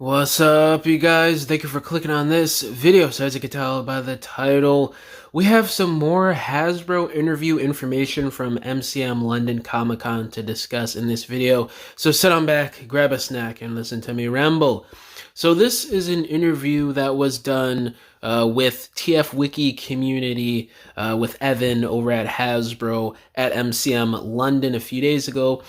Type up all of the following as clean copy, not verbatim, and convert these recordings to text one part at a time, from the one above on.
What's up, you guys? Thank you for clicking on this video. So as you can tell by the title, we have some more Hasbro interview information from MCM London Comic Con to discuss in this video. So sit on back, grab a snack, and listen to me ramble. So this is an interview that was done with TF Wiki community with Evan over at Hasbro at MCM London a few days ago.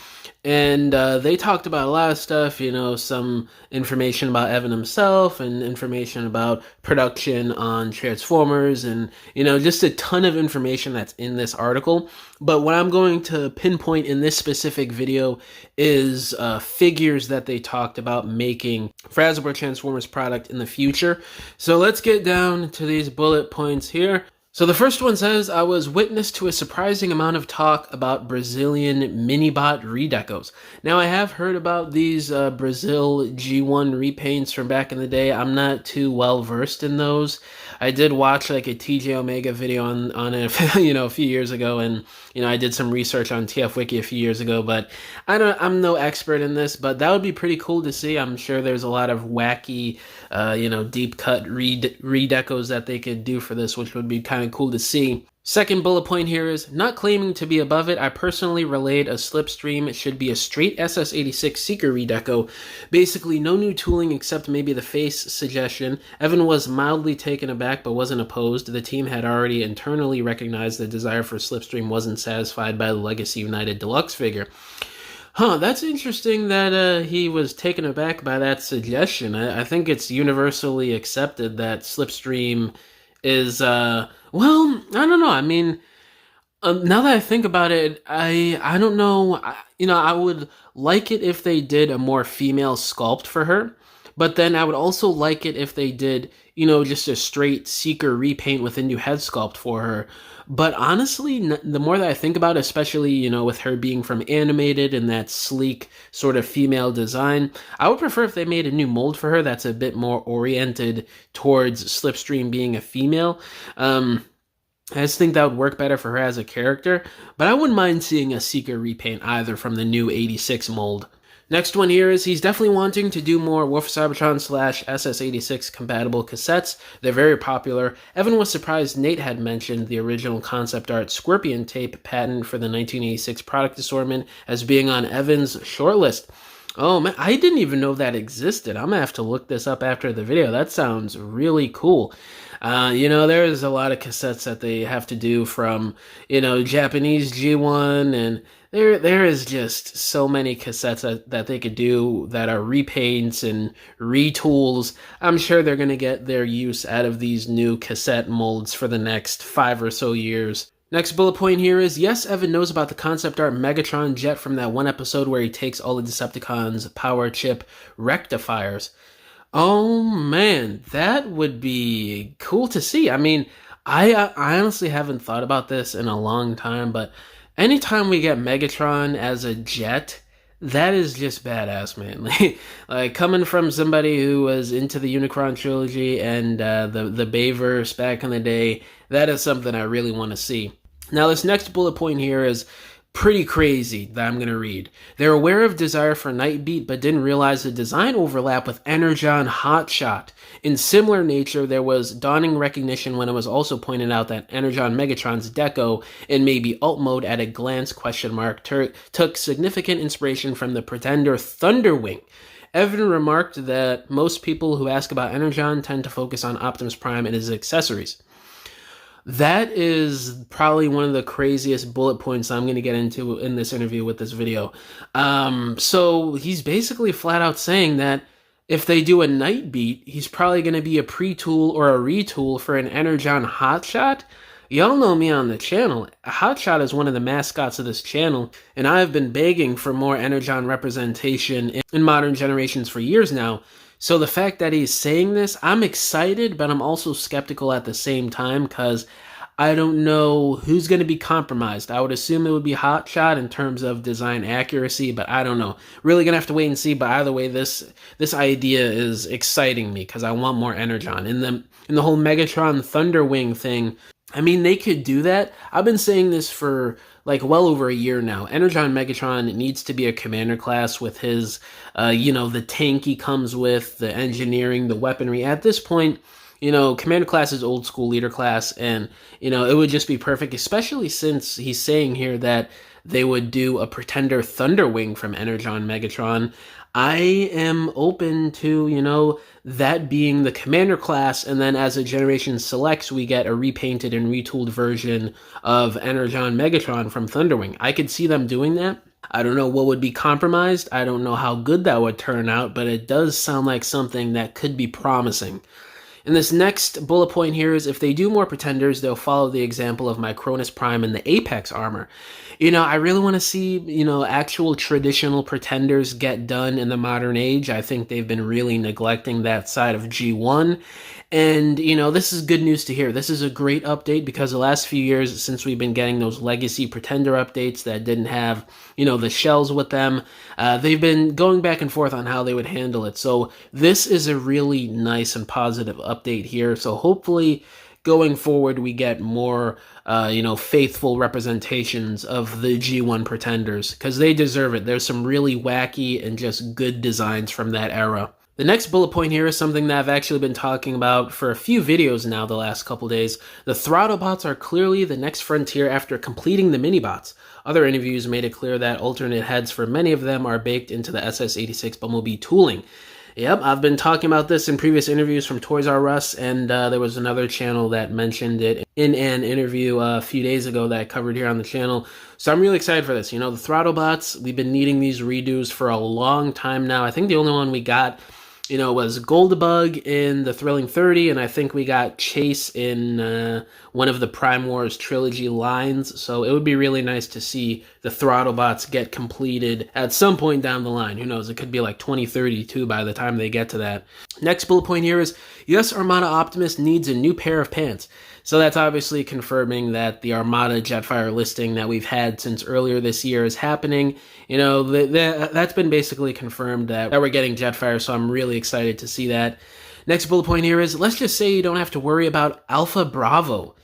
And they talked about a lot of stuff, you know, some information about Evan himself and information about production on Transformers and, you know, just a ton of information that's in this article. But what I'm going to pinpoint in this specific video is figures that they talked about making for Hasbro Transformers product in the future. So let's get down to these bullet points here. So the first one says, I was witness to a surprising amount of talk about Brazilian minibot redecos. Now I have heard about these Brazil G1 repaints from back in the day. I'm not too well versed in those. I did watch like a TJ Omega video on it, you know, a few years ago, and you know I did some research on TF Wiki a few years ago, but I'm no expert in this, but that would be pretty cool to see. I'm sure there's a lot of wacky, you know, deep cut redecos that they could do for this, which would be kind of cool to see. Second bullet point here is, not claiming to be above it, I personally relayed a slipstream. It should be a straight SS86 Seeker redeco. Basically, no new tooling except maybe the face suggestion. Evan was mildly taken aback but wasn't opposed. The team had already internally recognized the desire for slipstream wasn't satisfied by the Legacy United Deluxe figure. Huh, that's interesting that he was taken aback by that suggestion. I think it's universally accepted that slipstream is, well, I don't know. I mean, now that I think about it, I don't know. You know, I would like it if they did a more female sculpt for her, but then I would also like it if they did, you know, just a straight Seeker repaint with a new head sculpt for her. But honestly, the more that I think about it, especially, you know, with her being from animated and that sleek sort of female design, I would prefer if they made a new mold for her that's a bit more oriented towards Slipstream being a female. I just think that would work better for her as a character, but I wouldn't mind seeing a Seeker repaint either from the new 86 mold. Next one here is, he's definitely wanting to do more War for Cybertron / SS86 compatible cassettes. They're very popular. Evan was surprised Nate had mentioned the original concept art Scorpion tape patent for the 1986 product assortment as being on Evan's shortlist. Oh man, I didn't even know that existed. I'm gonna have to look this up after the video. That sounds really cool. You know, there's a lot of cassettes that they have to do from, you know, Japanese G1, and there is just so many cassettes that they could do that are repaints and retools. I'm sure they're going to get their use out of these new cassette molds for the next 5 or so years. Next bullet point here is, yes, Evan knows about the concept art Megatron jet from that one episode where he takes all the Decepticons' power chip rectifiers. Oh man, that would be cool to see. I mean, I honestly haven't thought about this in a long time, but anytime we get Megatron as a jet, that is just badass, man. Like coming from somebody who was into the Unicron trilogy and the Bayverse back in the day, that is something I really want to see. Now, this next bullet point here is pretty crazy that I'm going to read. They're aware of desire for Nightbeat, but didn't realize the design overlap with ENERGON Hotshot. In similar nature, there was dawning recognition when it was also pointed out that ENERGON Megatron's deco and maybe alt mode at a glance took significant inspiration from the Pretender Thunderwing. Evan remarked that most people who ask about ENERGON tend to focus on Optimus Prime and his accessories. That is probably one of the craziest bullet points I'm going to get into in this interview with this video. So he's basically flat out saying that if they do a Nightbeat, he's probably going to be a pre-tool or a retool for an ENERGON Hotshot. Y'all know me on the channel. Hotshot is one of the mascots of this channel, and I've been begging for more ENERGON representation in modern generations for years now. So the fact that he's saying this, I'm excited, but I'm also skeptical at the same time because I don't know who's going to be compromised. I would assume it would be Hotshot in terms of design accuracy, but I don't know. Really going to have to wait and see, but either way, this idea is exciting me because I want more ENERGON. In the whole Megatron Thunderwing thing, I mean, they could do that. I've been saying this for like well over a year now. Energon Megatron needs to be a commander class with his, the tank he comes with, the engineering, the weaponry. At this point, commander class is old school leader class, and, it would just be perfect, especially since he's saying here that they would do a pretender Thunderwing from Energon Megatron. I am open to, that being the commander class, and then as a generation selects, we get a repainted and retooled version of Energon Megatron from Thunderwing. I could see them doing that. I don't know what would be compromised. I don't know how good that would turn out, but it does sound like something that could be promising. And this next bullet point here is if they do more pretenders, they'll follow the example of Micronus Prime and the Apex armor. I really want to see, actual traditional pretenders get done in the modern age. I think they've been really neglecting that side of G1. And, this is good news to hear. This is a great update because the last few years, since we've been getting those legacy pretender updates that didn't have, the shells with them, they've been going back and forth on how they would handle it. So this is a really nice and positive update here. So hopefully going forward, we get more, faithful representations of the G1 pretenders because they deserve it. There's some really wacky and just good designs from that era. The next bullet point here is something that I've actually been talking about for a few videos now the last couple days. The throttle bots are clearly the next frontier after completing the mini-bots. Other interviews made it clear that alternate heads for many of them are baked into the SS-86 Bumblebee tooling. Yep, I've been talking about this in previous interviews from Toys R Us, and there was another channel that mentioned it in an interview a few days ago that I covered here on the channel. So I'm really excited for this. The throttle bots, we've been needing these redos for a long time now. I think the only one we got was Goldbug in the Thrilling 30, and I think we got Chase in one of the Prime Wars trilogy lines, so it would be really nice to see the throttle bots get completed at some point down the line. Who knows, it could be like 2032 by the time they get to that. Next bullet point here is, yes, Armada Optimus needs a new pair of pants. So that's obviously confirming that the Armada Jetfire listing that we've had since earlier this year is happening. That's been basically confirmed that we're getting Jetfire, so I'm really excited to see that. Next bullet point here is, let's just say you don't have to worry about Alpha Bravo.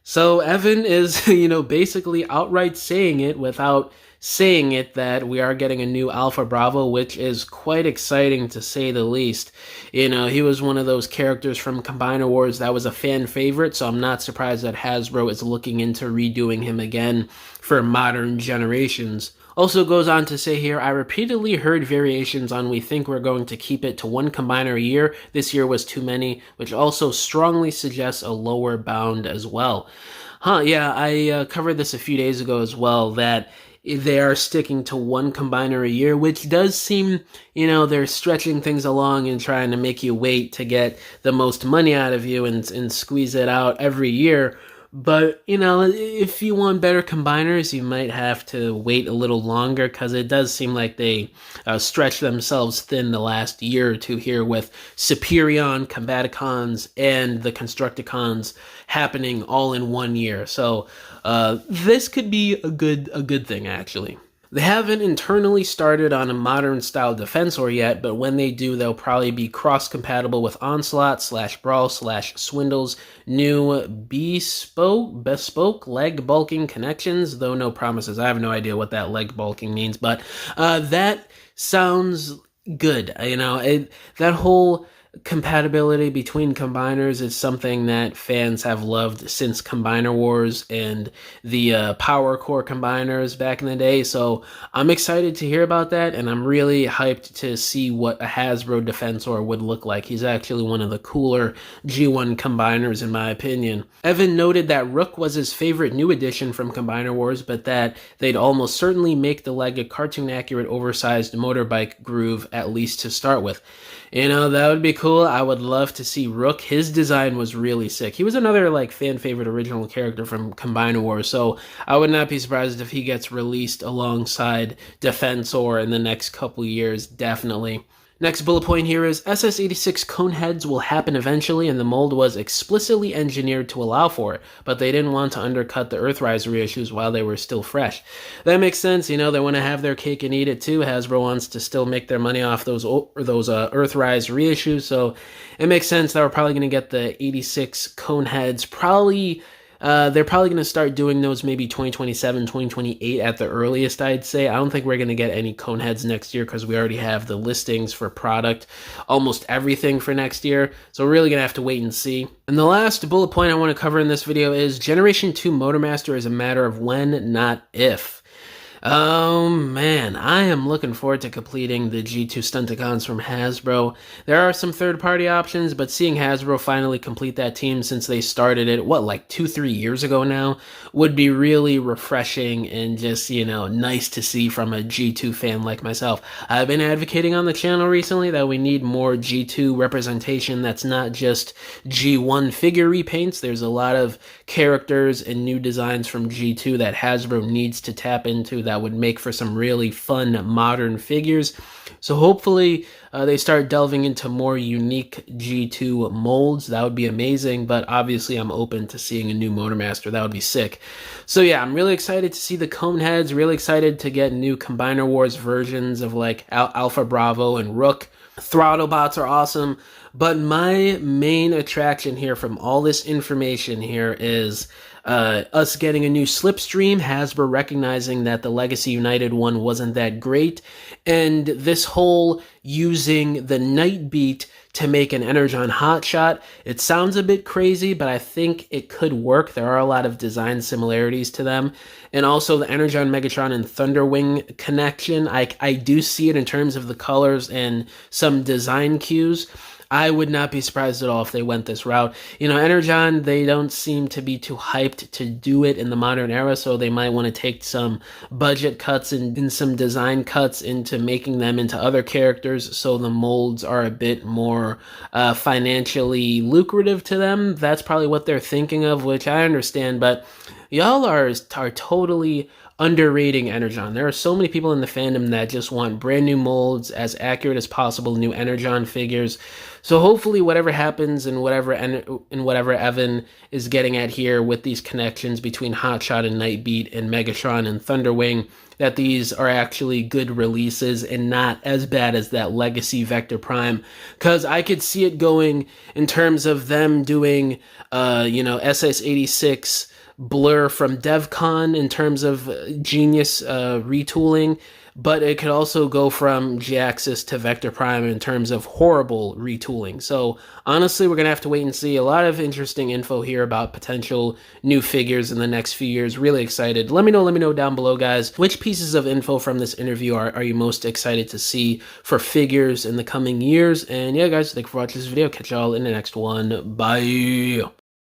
So Evan is, basically outright saying it without saying it that we are getting a new Alpha Bravo, which is quite exciting to say the least. He was one of those characters from Combiner Wars that was a fan favorite, so I'm not surprised that Hasbro is looking into redoing him again for modern generations. Also goes on to say here, I repeatedly heard variations on we think we're going to keep it to one combiner a year. This year was too many, which also strongly suggests a lower bound as well. Yeah, I covered this a few days ago as well, that they are sticking to one combiner a year, which does seem, they're stretching things along and trying to make you wait to get the most money out of you and squeeze it out every year. But, if you want better combiners, you might have to wait a little longer because it does seem like they stretched themselves thin the last year or two here with Superion, Combaticons, and the Constructicons happening all in 1 year. So this could be a good thing, actually. They haven't internally started on a modern style Defensor yet, but when they do, they'll probably be cross-compatible with Onslaught / Brawl / Swindle's new bespoke leg bulking connections, though no promises. I have no idea what that leg bulking means, but that sounds good. That whole compatibility between combiners is something that fans have loved since Combiner Wars and the Power Core combiners back in the day. So I'm excited to hear about that, and I'm really hyped to see what a Hasbro Defensor would look like. He's actually one of the cooler G1 combiners in my opinion. Evan noted that Rook was his favorite new addition from Combiner Wars, but that they'd almost certainly make the leg a cartoon-accurate oversized motorbike groove, at least to start with. That would be cool. I would love to see Rook. His design was really sick. He was another fan favorite original character from Combiner Wars, so I would not be surprised if he gets released alongside Defensor in the next couple years, definitely. Next bullet point here is SS-86 cone heads will happen eventually, and the mold was explicitly engineered to allow for it, but they didn't want to undercut the Earthrise reissues while they were still fresh. That makes sense. They want to have their cake and eat it too. Hasbro wants to still make their money off those Earthrise reissues, so it makes sense that we're probably going to get the 86 cone heads probably They're probably going to start doing those maybe 2027, 2028 at the earliest, I'd say. I don't think we're going to get any cone heads next year because we already have the listings for product, almost everything for next year. So we're really going to have to wait and see. And the last bullet point I want to cover in this video is Generation 2 Motormaster is a matter of when, not if. Oh man, I am looking forward to completing the G2 Stunticons from Hasbro. There are some third-party options, but seeing Hasbro finally complete that team since they started it, what, like 2-3 years ago now, would be really refreshing and just, you know, nice to see from a G2 fan like myself. I've been advocating on the channel recently that we need more G2 representation that's not just G1 figure repaints. There's a lot of characters and new designs from G2 that Hasbro needs to tap into that would make for some really fun modern figures. So hopefully they start delving into more unique G2 molds. That would be amazing, but obviously I'm open to seeing a new Motormaster. That would be sick. So yeah, I'm really excited to see the cone heads, really excited to get new Combiner Wars versions of like Alpha Bravo and Rook. Throttle bots are awesome, but my main attraction here from all this information here is us getting a new Slipstream, Hasbro recognizing that the Legacy United one wasn't that great, and this whole using the Nightbeat to make an Energon hotshot. It sounds a bit crazy, but I think it could work. There are a lot of design similarities to them. And also the Energon, Megatron, and Thunderwing connection. I do see it in terms of the colors and some design cues. I would not be surprised at all if they went this route. You know, Energon, they don't seem to be too hyped to do it in the modern era, so they might want to take some budget cuts and some design cuts into making them into other characters so the molds are a bit more financially lucrative to them. That's probably what they're thinking of, which I understand, but y'all are totally underrating Energon. There are so many people in the fandom that just want brand new molds, as accurate as possible, new Energon figures. So hopefully whatever happens and whatever Evan is getting at here with these connections between Hotshot and Nightbeat and Megatron and Thunderwing, that these are actually good releases and not as bad as that Legacy Vector Prime. Because I could see it going in terms of them doing, you know, SS86 Blur from DevCon in terms of genius retooling, but it could also go from G-Axis to Vector Prime in terms of horrible retooling. So honestly, we're going to have to wait and see. A lot of interesting info here about potential new figures in the next few years. Really excited. Let me know down below, guys, which pieces of info from this interview are you most excited to see for figures in the coming years. And yeah, guys, thank you for watching this video. Catch y'all in the next one. Bye.